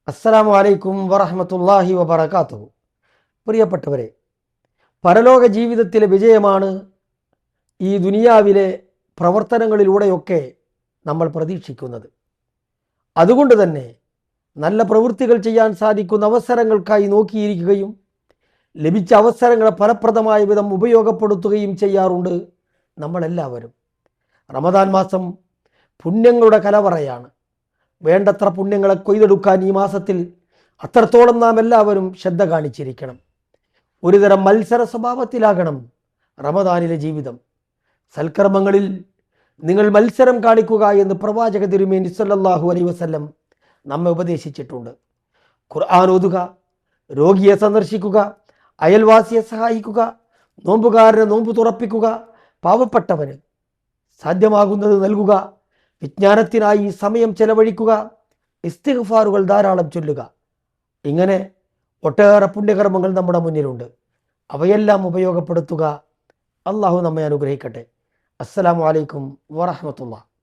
അസ്സലാമു അലൈക്കും വറഹ്മത്തുള്ളാഹി വബറകാതുഹു. പ്രിയപ്പെട്ടവരെ, പരലോക ജീവിതത്തിലെ വിജയമാണ് ഈ ദുനിയാവിലെ പ്രവർത്തനങ്ങളിലൂടെയൊക്കെ നമ്മൾ പ്രതീക്ഷിക്കുന്നത്. അതുകൊണ്ട് തന്നെ നല്ല പ്രവൃത്തികൾ ചെയ്യാൻ സാധിക്കുന്ന അവസരങ്ങൾക്കായി നോക്കിയിരിക്കുകയും ലഭിച്ച അവസരങ്ങളെ ഫലപ്രദമായ വിധം ഉപയോഗപ്പെടുത്തുകയും ചെയ്യാറുണ്ട് നമ്മളെല്ലാവരും. റമദാൻ മാസം പുണ്യങ്ങളുടെ കലവറയാണ്. വേണ്ടത്ര പുണ്യങ്ങളെ കൊയ്തെടുക്കാൻ ഈ മാസത്തിൽ അത്രത്തോളം നാം എല്ലാവരും ശ്രദ്ധ കാണിച്ചിരിക്കണം. ഒരുതരം മത്സര സ്വഭാവത്തിലാകണം റമദാനിലെ ജീവിതം. സൽക്കർമ്മങ്ങളിൽ നിങ്ങൾ മത്സരം കാണിക്കുക എന്ന് പ്രവാചക തിരുമേനി സല്ലല്ലാഹു അലൈഹി വസല്ലം നമ്മെ ഉപദേശിച്ചിട്ടുണ്ട്. ഖുർആൻ ഓതുക, രോഗിയെ സന്ദർശിക്കുക, അയൽവാസിയെ സഹായിക്കുക, നോമ്പുകാരനെ നോമ്പ് തുറപ്പിക്കുക, പാവപ്പെട്ടവന് സാധ്യമാകുന്നത് നൽകുക, വിജ്ഞാനത്തിനായി സമയം ചെലവഴിക്കുക, ഇസ്തിഗ്ഫാറുകൾ ധാരാളം ചൊല്ലുക. ഇങ്ങനെ ഒട്ടേറെ പുണ്യകർമ്മങ്ങൾ നമ്മുടെ മുന്നിലുണ്ട്. അവയെല്ലാം ഉപയോഗപ്പെടുത്തുക. അള്ളാഹു നമ്മെ അനുഗ്രഹിക്കട്ടെ. അസ്സലാമു അലൈക്കും വറഹ്മത്തുള്ളാഹി.